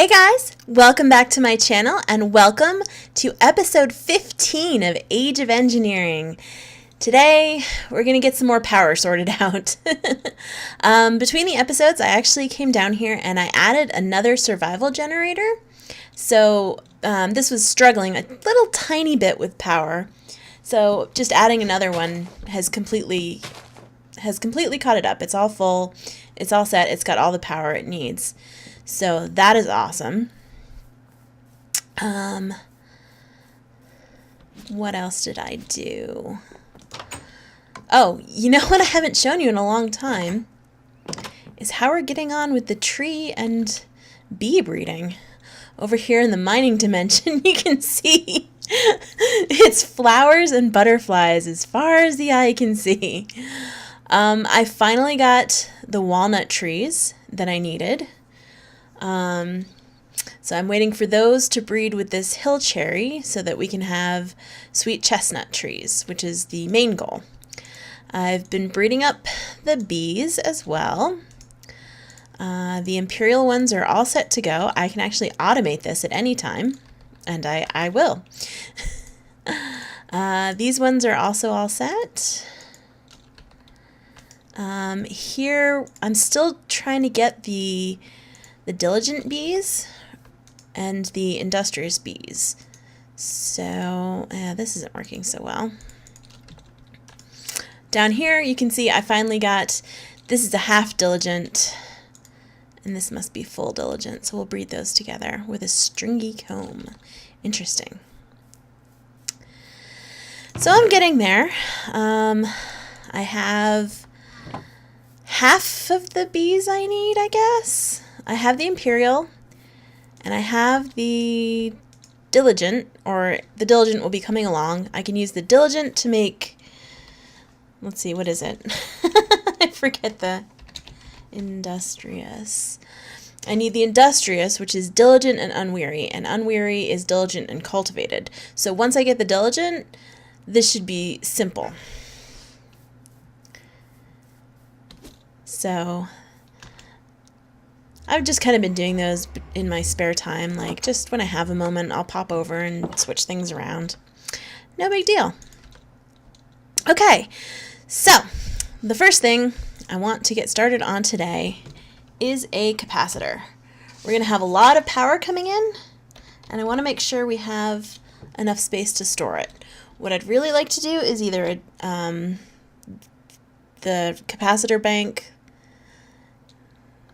Hey guys, welcome back to my channel and welcome to episode 15 of Age of Engineering. Today we're going to get some more power sorted out. Between the episodes I actually came down here and I added another survival generator. So this was struggling a little tiny bit with power. So just adding another one has completely caught it up. It's all full, it's all set, it's got all the power it needs. So that is awesome. What else did I do? Oh, you know what I haven't shown you in a long time is how we're getting on with the tree and bee breeding. Over here in the mining dimension, you can see it's flowers and butterflies as far as the eye can see. I finally got the walnut trees that I needed. So I'm waiting for those to breed with this hill cherry so that we can have sweet chestnut trees, which is the main goal. I've been breeding up the bees as well. The imperial ones are all set to go. I can actually automate this at any time, and I will. These ones are also all set. Here I'm still trying to get the diligent bees and the industrious bees. So this isn't working so well. Down here you can see I finally got, this is a half diligent and this must be full diligent, so we'll breed those together with a stringy comb. Interesting. So I'm getting there. I have half of the bees I need, I guess. I have the imperial, and I have the diligent, or the diligent will be coming along. I can use the diligent to make, let's see, what is it? I forget the industrious. I need the industrious, which is diligent and unweary, and unweary is diligent and cultivated. So once I get the diligent, this should be simple. So I've just kind of been doing those in my spare time, like just when I have a moment, I'll pop over and switch things around. No big deal. Okay, so the first thing I want to get started on today is a capacitor. We're going to have a lot of power coming in, and I want to make sure we have enough space to store it. What I'd really like to do is either the capacitor bank.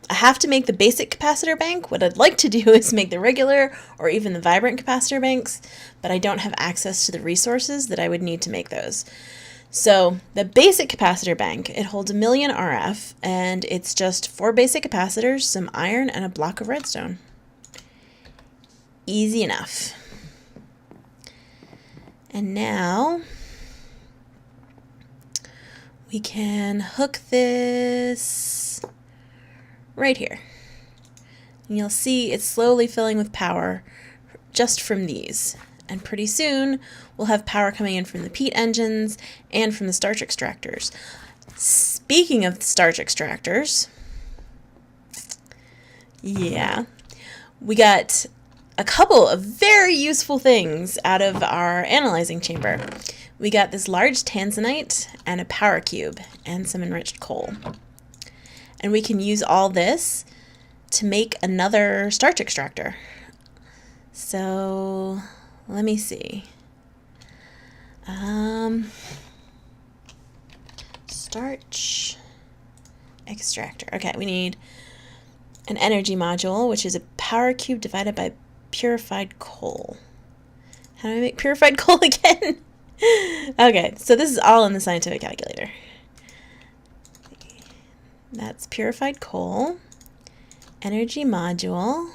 I have to make the basic capacitor bank. What I'd like to do is make the regular or even the vibrant capacitor banks, but I don't have access to the resources that I would need to make those. So the basic capacitor bank, it holds 1,000,000 RF, and it's just 4 basic capacitors, some iron, and a block of redstone. Easy enough. And now we can hook this right here. And you'll see it's slowly filling with power just from these. And pretty soon we'll have power coming in from the peat engines and from the starch extractors. Speaking of starch extractors, yeah, we got a couple of very useful things out of our analyzing chamber. We got this large tanzanite and a power cube and some enriched coal. And we can use all this to make another starch extractor. So let me see. Starch extractor. Okay, we need an energy module, which is a power cube divided by purified coal. How do I make purified coal again? Okay, so this is all in the scientific calculator. That's purified coal, energy module,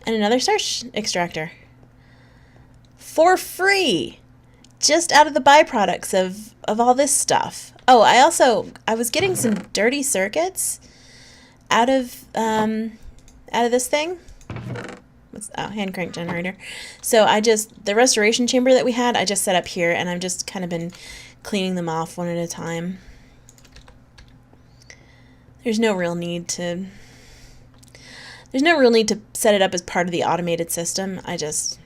and another starch extractor. For free! Just out of the byproducts of all this stuff. Oh, I was getting some dirty circuits out of this thing. Hand crank generator. So the restoration chamber that we had, I just set up here, and I've just kind of been cleaning them off one at a time. There's no real need to There's no real need to set it up as part of the automated system. I just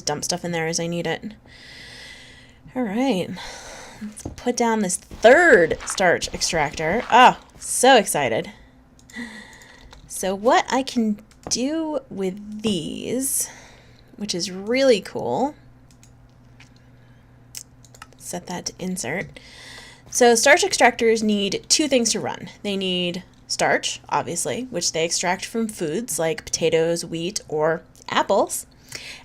dump stuff in there as I need it. All right, let's put down this third starch extractor. Oh, so excited. So what I can do with these, which is really cool, set that to insert. So starch extractors need two things to run. They need starch, obviously, which they extract from foods like potatoes, wheat, or apples.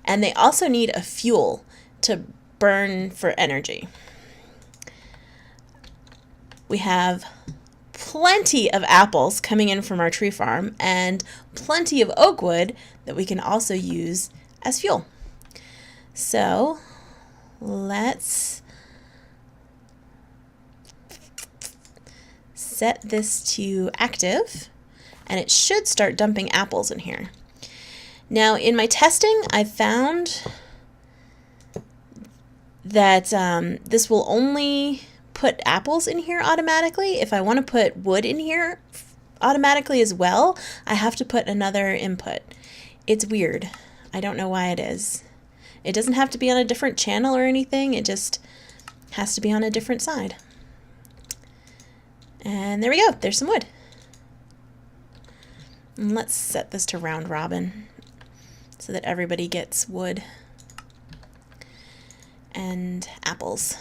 And they also need a fuel to burn for energy. We have plenty of apples coming in from our tree farm and plenty of oak wood that we can also use as fuel. So let's set this to active, and it should start dumping apples in here. Now, in my testing, I found that this will only put apples in here automatically. If I want to put wood in here automatically as well, I have to put another input. It's weird. I don't know why it is. It doesn't have to be on a different channel or anything. It just has to be on a different side. And there we go. There's some wood. And let's set this to round robin so that everybody gets wood and apples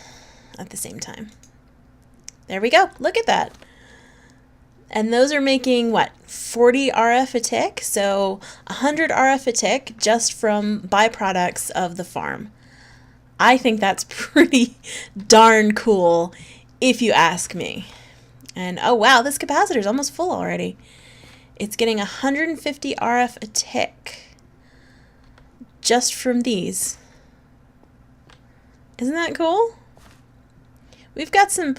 at the same time. There we go. Look at that. And those are making, what, 40 RF a tick? So 100 RF a tick just from byproducts of the farm. I think that's pretty darn cool if you ask me. And oh wow, this capacitor is almost full already. It's getting 150 RF a tick just from these. Isn't that cool? We've got some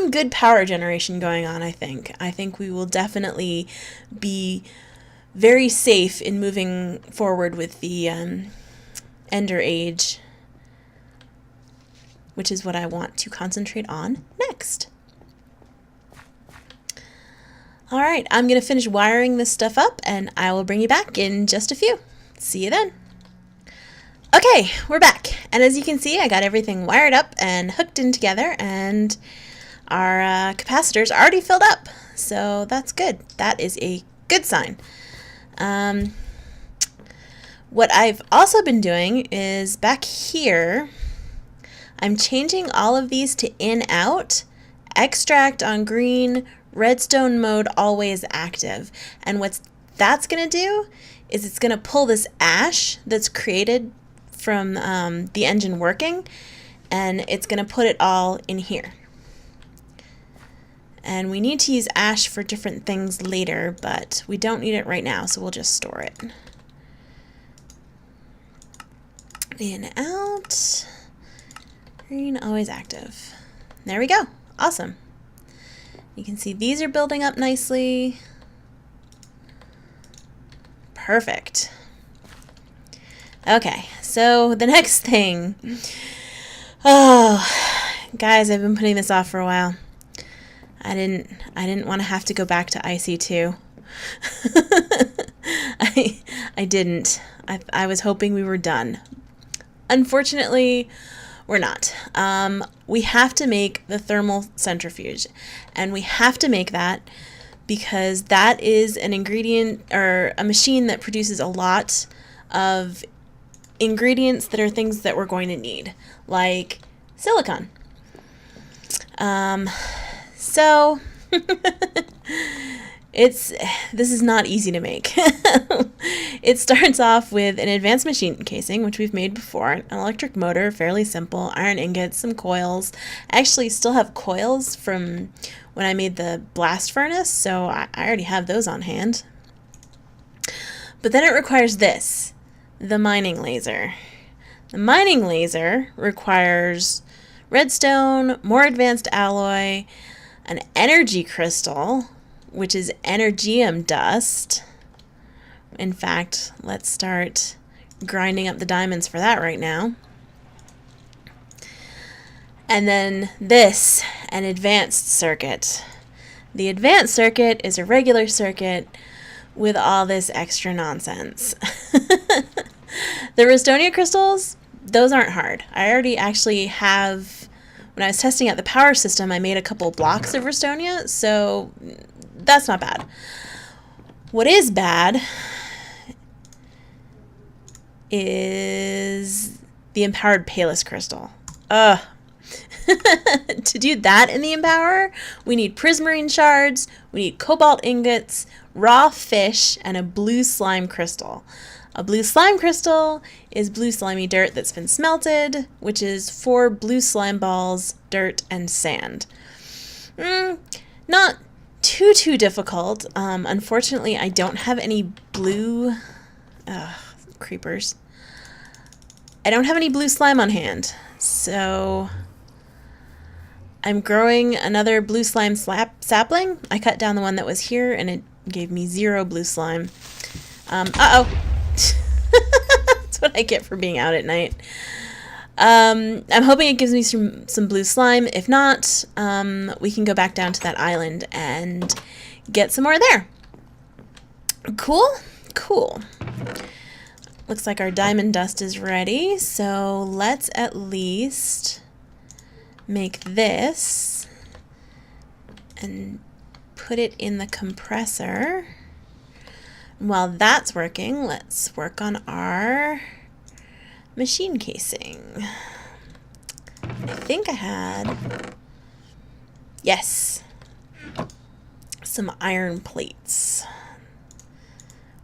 good power generation going on, I think. I think we will definitely be very safe in moving forward with the Ender Age, which is what I want to concentrate on next. All right, I'm going to finish wiring this stuff up, and I will bring you back in just a few. See you then. Okay, we're back. And as you can see, I got everything wired up and hooked in together, and our capacitor's already filled up. So that's good. That is a good sign. What I've also been doing is back here, I'm changing all of these to in-out, extract on green, redstone mode always active. And what that's going to do is it's going to pull this ash that's created from the engine working, and it's going to put it all in here. And we need to use ash for different things later, but we don't need it right now, so we'll just store it. In, out, green, always active. There we go. Awesome. You can see these are building up nicely. Perfect. Okay, so the next thing. Oh, guys, I've been putting this off for a while. I didn't want to have to go back to IC2. I didn't. I was hoping we were done. Unfortunately, we're not. We have to make the thermal centrifuge, and we have to make that because that is an ingredient or a machine that produces a lot of ingredients that are things that we're going to need, like silicon. So this is not easy to make. It starts off with an advanced machine casing, which we've made before, an electric motor, fairly simple, iron ingots, some coils. I actually still have coils from when I made the blast furnace, so I already have those on hand. But then it requires this, the mining laser. The mining laser requires redstone, more advanced alloy, an energy crystal, which is energium dust. In fact, let's start grinding up the diamonds for that right now. And then this, an advanced circuit. The advanced circuit is a regular circuit with all this extra nonsense. The Rostonia crystals, those aren't hard. I already actually have, when I was testing out the power system, I made a couple blocks of Rostonia, so that's not bad. What is bad is the empowered Palus crystal. Ugh. To do that in the Empower, we need prismarine shards, we need cobalt ingots, raw fish, and a blue slime crystal. A blue slime crystal is blue slimy dirt that's been smelted, which is 4 blue slime balls, dirt, and sand. Not too difficult. Unfortunately, I don't have any blue... creepers. I don't have any blue slime on hand, so I'm growing another blue slime sapling. I cut down the one that was here, and it gave me 0 blue slime. Uh-oh. That's what I get for being out at night. I'm hoping it gives me some blue slime. If not, we can go back down to that island and get some more there. Cool? Cool. Looks like our diamond dust is ready, so let's at least make this and put it in the compressor. And while that's working, let's work on our machine casing. I think I had, yes, some iron plates.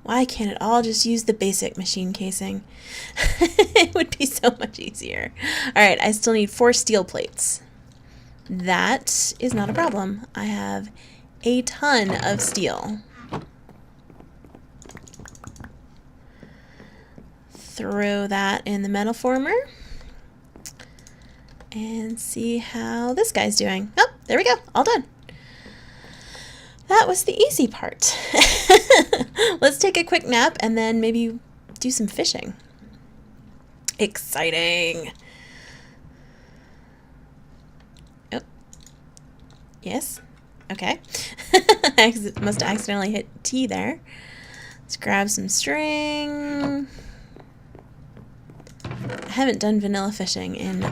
Why can't it all just use the basic machine casing? It would be so much easier. Alright, I still need 4 steel plates. That is not a problem. I have a ton of steel. Throw that in the metal former. And see how this guy's doing. Oh, there we go. All done. That was the easy part. Let's take a quick nap and then maybe do some fishing. Exciting. Oh. Yes. Okay. I must have accidentally hit T there. Let's grab some string. I haven't done vanilla fishing in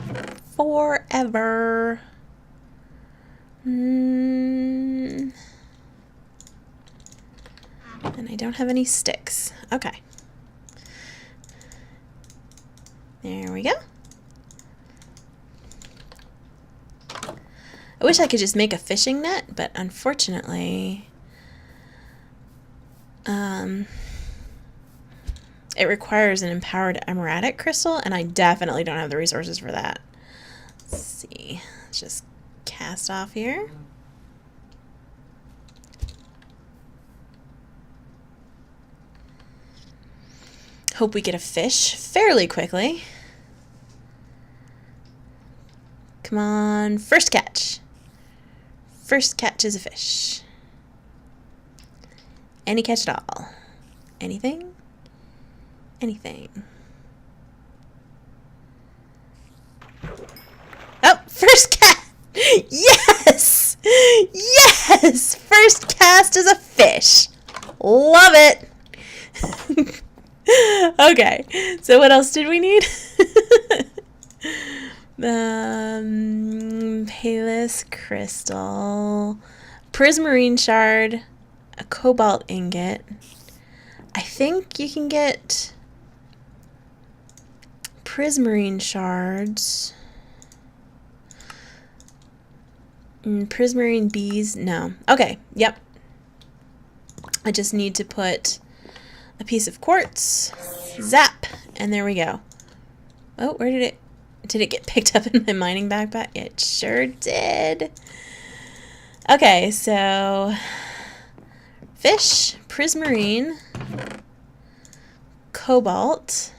forever. And I don't have any sticks. Okay. There we go. I wish I could just make a fishing net, but unfortunately, it requires an empowered emeradic crystal, and I definitely don't have the resources for that. Let's see. Let's just cast off here. Hope we get a fish fairly quickly. Come on, first catch. First catch is a fish. Any catch at all. Anything? Anything. Oh, first cast! Yes! Yes! First cast is a fish. Love it! Okay, so what else did we need? Palus crystal, prismarine shard, a cobalt ingot. I think you can get prismarine shards. Prismarine bees, no. Okay, yep. I just need to put a piece of quartz, zap, and there we go. Oh, where did it get picked up in my mining backpack? It sure did. Okay, so fish, prismarine, cobalt,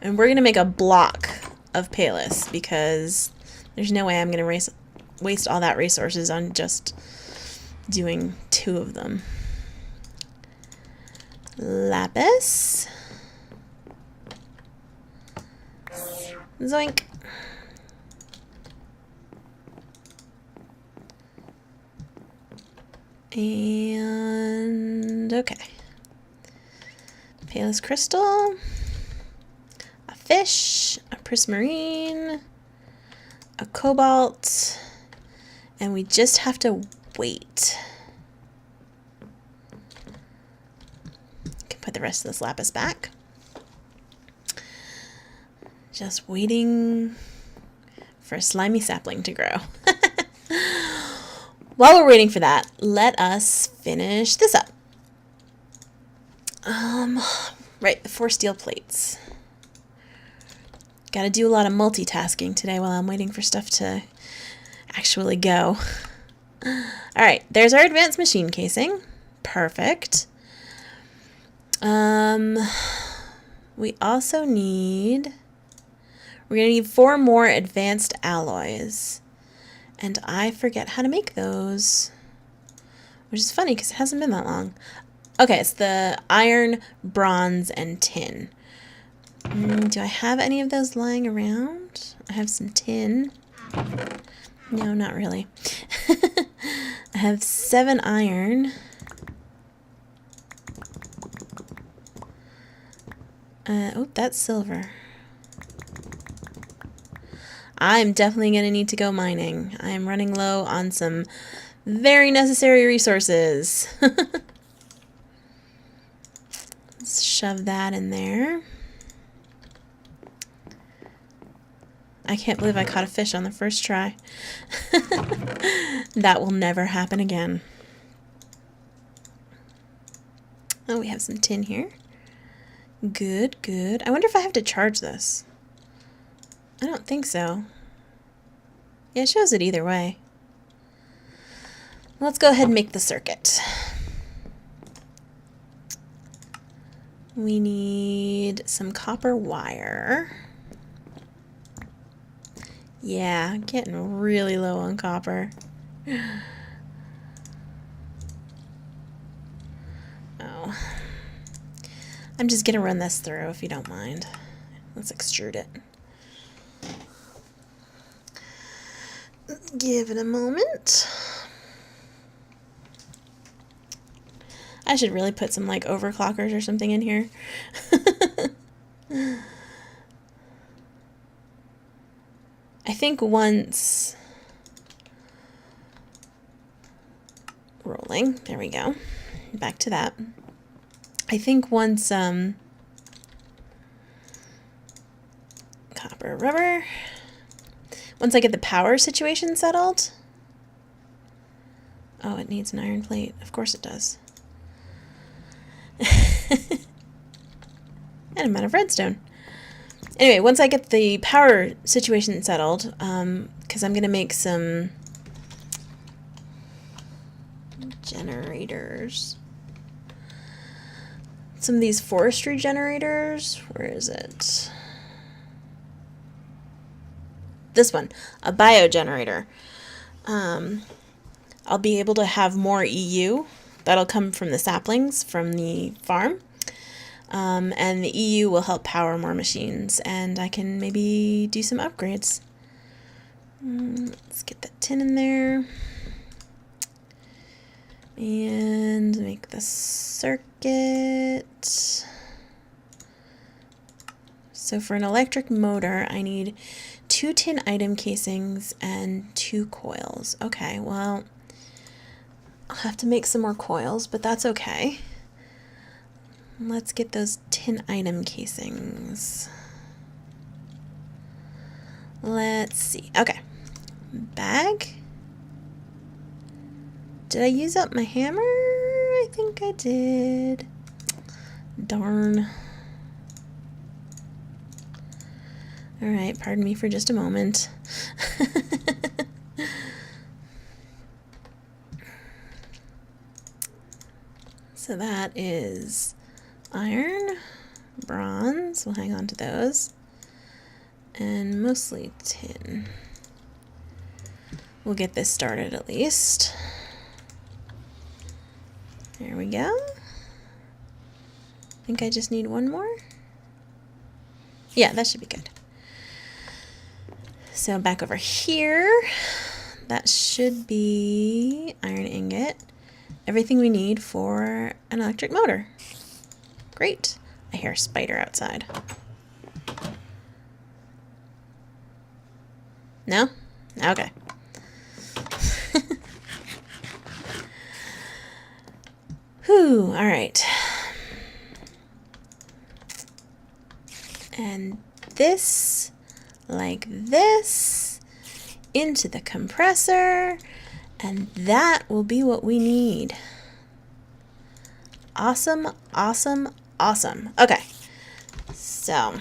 and we're gonna make a block of Palus because there's no way I'm gonna waste all that resources on just doing 2 of them. Lapis. Zoink. And okay. Palis crystal, a fish, a prismarine, a cobalt, and we just have to wait. Can put the rest of this lapis back. Just waiting for a slimy sapling to grow. While we're waiting for that, let us finish this up. Right, the 4 steel plates. Gotta do a lot of multitasking today while I'm waiting for stuff to actually go. Alright, there's our advanced machine casing. Perfect. We also need... We're going to need 4 more advanced alloys. And I forget how to make those. Which is funny because it hasn't been that long. Okay, it's the iron, bronze, and tin. Do I have any of those lying around? I have some tin. No, not really. I have 7 iron. Oh, that's silver. I'm definitely going to need to go mining. I'm running low on some very necessary resources. Let's shove that in there. I can't believe I caught a fish on the first try. That will never happen again. Oh, we have some tin here. Good, good. I wonder if I have to charge this. I don't think so. Yeah, it shows it either way. Let's go ahead and make the circuit. We need some copper wire. Yeah, I'm getting really low on copper. Oh. I'm just gonna run this through if you don't mind. Let's extrude it. Give it a moment. I should really put some like overclockers or something in here. I think once rolling, there we go. Back to that. I think once copper rubber. Once I get the power situation settled. Oh, it needs an iron plate. Of course it does. And I'm out of redstone. Anyway, once I get the power situation settled, because I'm going to make some generators. Some of these forestry generators. Where is it? This one, a biogenerator. I'll be able to have more EU. That'll come from the saplings from the farm. And the EU will help power more machines, and I can maybe do some upgrades. Let's get that tin in there. And make the circuit. So for an electric motor, I need 2 tin item casings and 2 coils. Okay, well, I'll have to make some more coils, but that's okay. Let's get those tin item casings. Let's see. Okay. Bag. Did I use up my hammer? I think I did. Darn. Alright, pardon me for just a moment. So that is iron, bronze, we'll hang on to those, and mostly tin. We'll get this started at least. There we go. I think I just need one more. Yeah, that should be good. So back over here, that should be iron ingot everything we need for an electric motor. Great. I hear a spider outside. No? Okay. Whew, all right. And this, like this, into the compressor, and that will be what we need. Awesome, awesome, awesome. Okay, so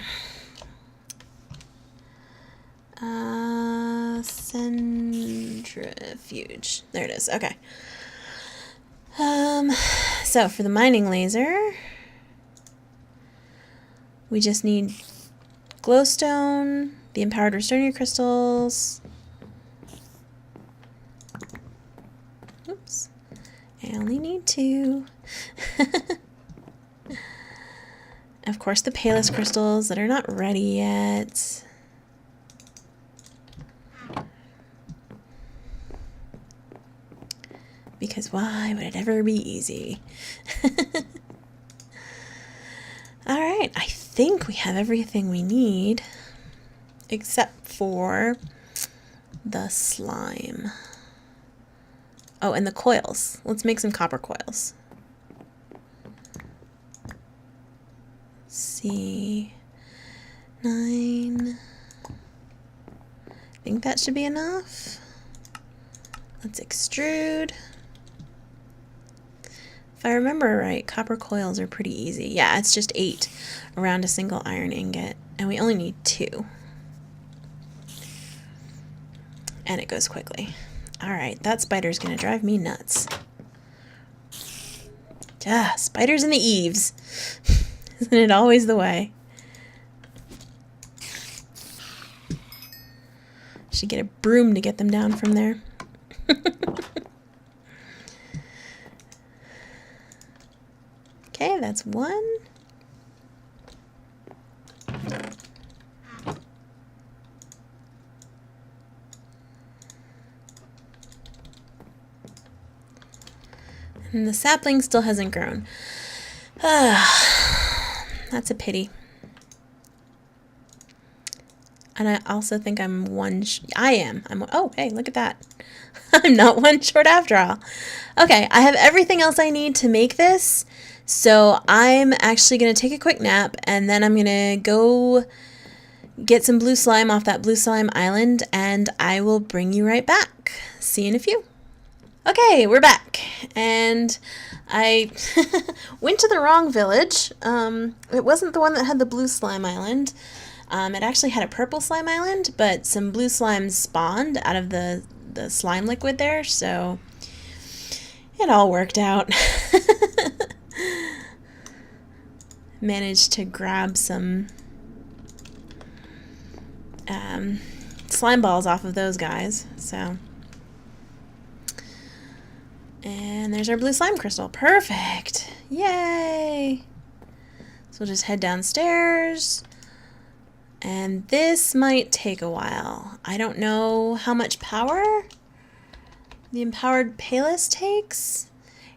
centrifuge. There it is. Okay. So for the mining laser, we just need glowstone, the empowered restoring crystals. Oops. I only need 2. Of course, the palest crystals that are not ready yet. Because why would it ever be easy? All right, I think we have everything we need except for the slime. Oh, and the coils. Let's make some copper coils. C9. I think that should be enough. Let's extrude. If I remember right, copper coils are pretty easy. Yeah, it's just 8 around a single iron ingot, and we only need 2. And it goes quickly. All right, that spider's gonna drive me nuts. Spiders in the eaves. Isn't it always the way? Should get a broom to get them down from there. Okay, that's 1. And the sapling still hasn't grown. That's a pity. And I also think I'm oh, hey, look at that. I'm not 1 short after all. Okay, I have everything else I need to make this. So I'm actually going to take a quick nap, and then I'm going to go get some blue slime off that blue slime island, and I will bring you right back. See you in a few. Okay, we're back, and I went to the wrong village. It wasn't the one that had the blue slime island. It actually had a purple slime island, but some blue slimes spawned out of the slime liquid there, so it all worked out. Managed to grab some slime balls off of those guys, so. And there's our blue slime crystal. Perfect! Yay! So we'll just head downstairs. And this might take a while. I don't know how much power the empowered palest takes.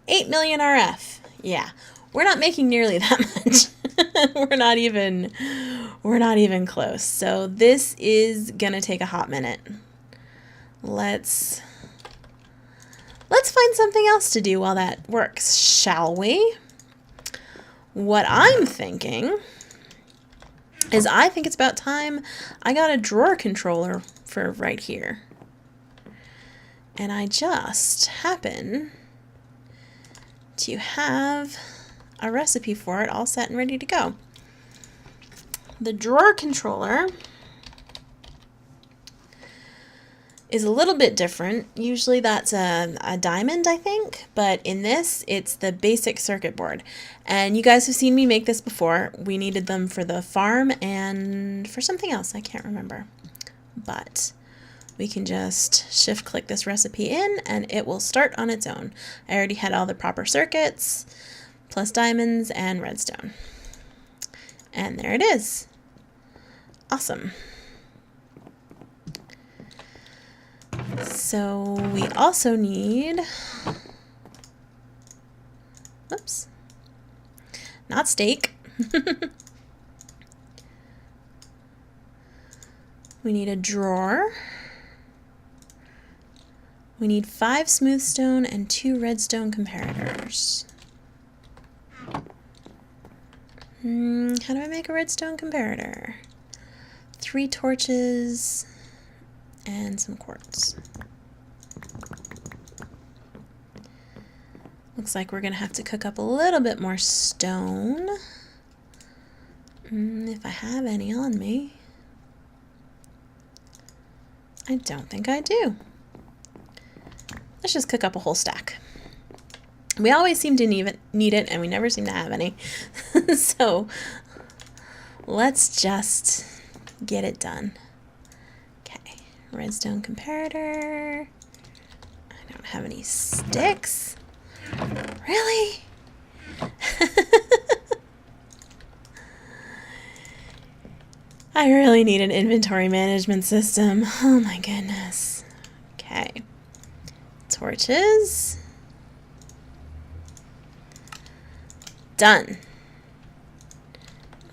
8 million RF. Yeah, we're not making nearly that much. We're not even close. So this is gonna take a hot minute. Let's find something else to do while that works, shall we? What I'm thinking is I think it's about time I got a drawer controller for right here. And I just happen to have a recipe for it all set and ready to go. The drawer controller is a little bit different. Usually that's a diamond, I think, but in this, it's the basic circuit board. And you guys have seen me make this before. We needed them for the farm and for something else, I can't remember. But we can just shift-click this recipe in, and it will start on its own. I already had all the proper circuits, plus diamonds and redstone. And there it is. Awesome. So we also need Whoops. Not steak. We need a drawer. We need 5 smooth stone and 2 redstone comparators. How do I make a redstone comparator? 3 torches and some quartz. Looks like we're going to have to cook up a little bit more stone. If I have any on me. I don't think I do. Let's just cook up a whole stack. We always seem to need it, and we never seem to have any. So let's just get it done. Okay, redstone comparator. I don't have any sticks. Really? I really need an inventory management system. Oh my goodness. Okay. Torches. Done.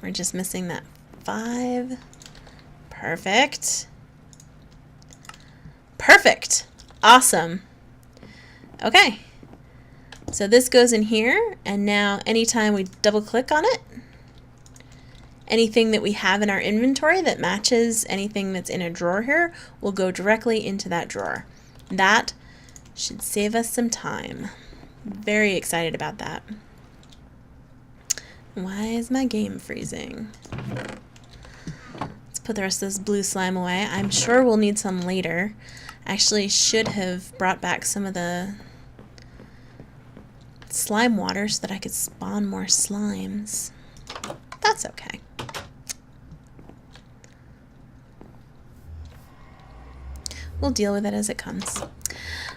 We're just missing that 5. Perfect. Perfect. Awesome. Okay. So this goes in here, and now anytime we double click on it, anything that we have in our inventory that matches anything that's in a drawer here will go directly into that drawer. That should save us some time. Very excited about that. Why is my game freezing? Let's put the rest of this blue slime away. I'm sure we'll need some later. Actually should have brought back some of the slime water so that I could spawn more slimes. That's okay. We'll deal with it as it comes.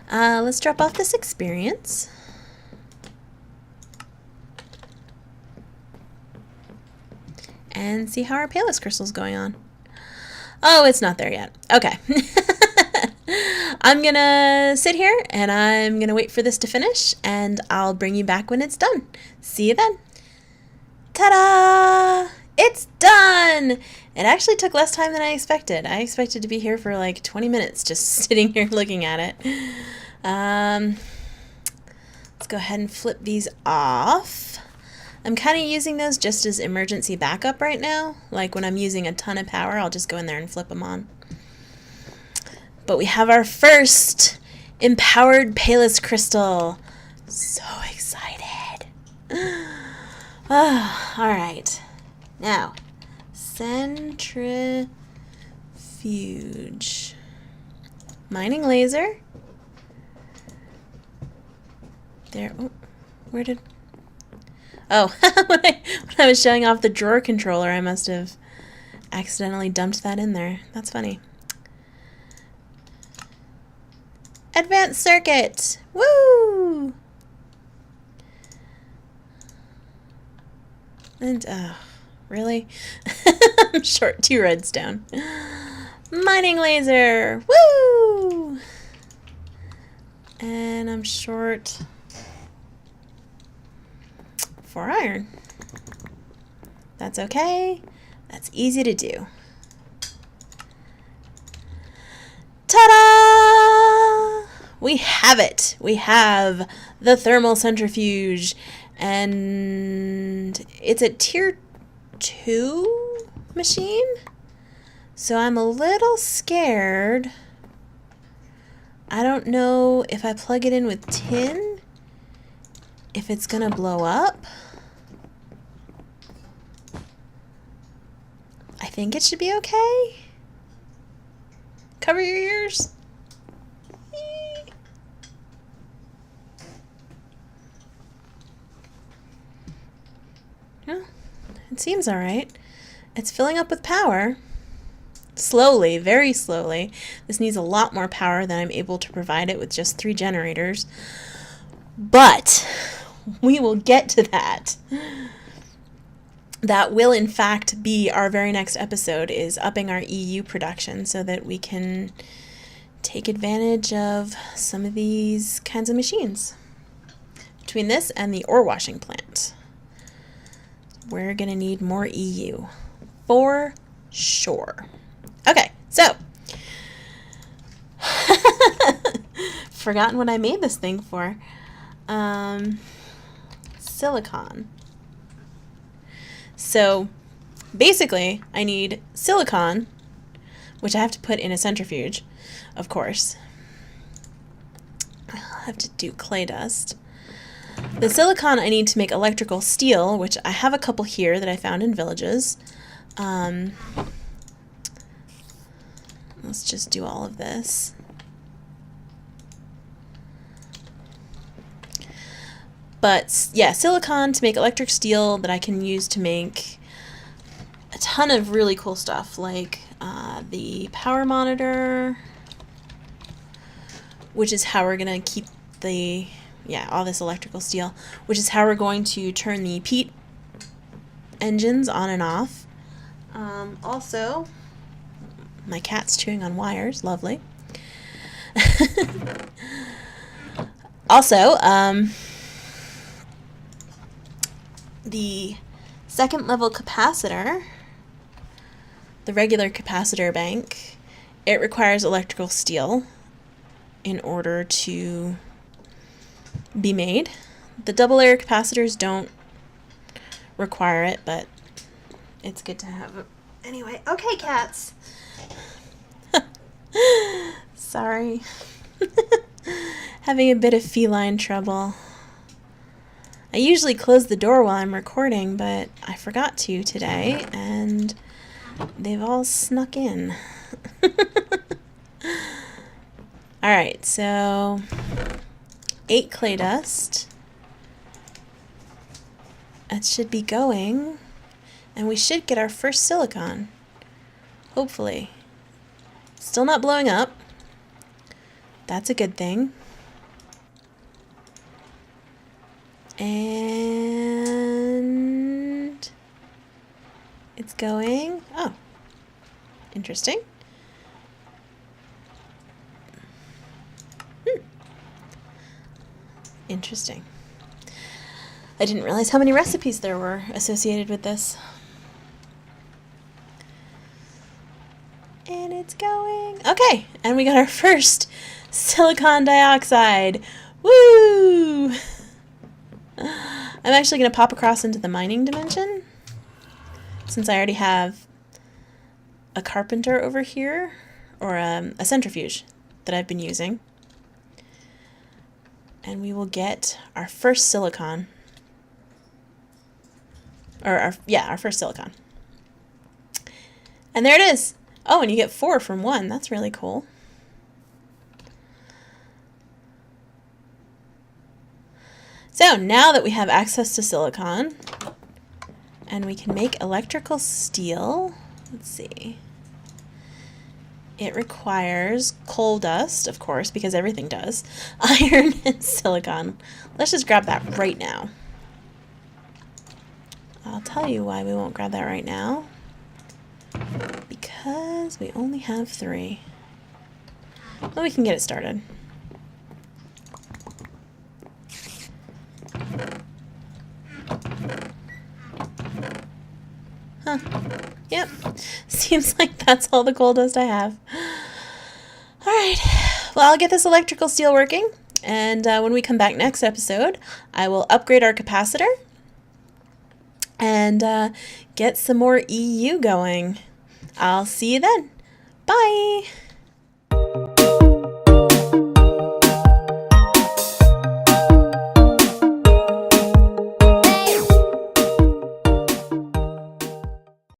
Let's drop off this experience. And see how our Palis crystal's going on. Oh, it's not there yet. Okay. I'm gonna sit here and I'm gonna wait for this to finish, and I'll bring you back when it's done. See you then. Ta-da! It's done! It actually took less time than I expected. I expected to be here for like 20 minutes just sitting here looking at it. Let's go ahead and flip these off. I'm kind of using those just as emergency backup right now. Like when I'm using a ton of power, I'll just go in there and flip them on. But we have our first empowered Palis crystal. So excited. Oh, all right. Now, centrifuge. Mining laser. There. Oh, where did... Oh, when I was showing off the drawer controller, I must have accidentally dumped that in there. That's funny. Advanced circuit! Woo! And, really? I'm short 2 redstone. Mining laser! Woo! And I'm short 4 iron. That's okay. That's easy to do. Ta-da! We have it. We have the thermal centrifuge, and it's a tier 2 machine. So I'm a little scared. I don't know if I plug it in with tin, if it's gonna blow up. I think it should be okay. Cover your ears. Well, it seems all right. It's filling up with power. Slowly, very slowly. This needs a lot more power than I'm able to provide it with just 3 generators. But we will get to that. That will in fact be our very next episode, is upping our EU production so that we can take advantage of some of these kinds of machines. between this and the ore washing plant. We're going to need more EU for sure. Okay, so forgotten what I made this thing for. Silicon. So basically, I need silicon, which I have to put in a centrifuge, of course. I'll have to do clay dust. The silicon I need to make electrical steel, which I have a couple here that I found in villages. Let's just do all of this. But yeah, silicon to make electric steel that I can use to make a ton of really cool stuff, like the power monitor, which is how we're going to keep the, all this electrical steel, which is how we're going to turn the peat engines on and off. Also, my cat's chewing on wires, lovely. Also, the second level capacitor, the regular capacitor bank, it requires electrical steel in order to be made. The double layer capacitors don't require it, but it's good to have it. Anyway, okay, cats. Sorry. Having a bit of feline trouble. I usually close the door while I'm recording, but I forgot to today, and they've all snuck in. Alright, so 8 clay dust. That should be going, and we should get our first silicon. Hopefully. Still not blowing up. That's a good thing. And it's going. Oh, interesting. Interesting. I didn't realize how many recipes there were associated with this. And it's going. Okay, and we got our first silicon dioxide. Woo! I'm actually going to pop across into the mining dimension, since I already have a carpenter over here, or a centrifuge that I've been using. And we will get our first silicon. Or our first silicon. And there it is. Oh, and you get 4 from 1. That's really cool. So now that we have access to silicon, and we can make electrical steel, let's see. It requires coal dust, of course, because everything does, iron and silicon. Let's just grab that right now. I'll tell you why we won't grab that right now. Because we only have 3. Well, we can get it started. Huh. Yep. Seems like that's all the coal dust I have. Alright. Well, I'll get this electrical steel working. And when we come back next episode, I will upgrade our capacitor and get some more EU going. I'll see you then. Bye!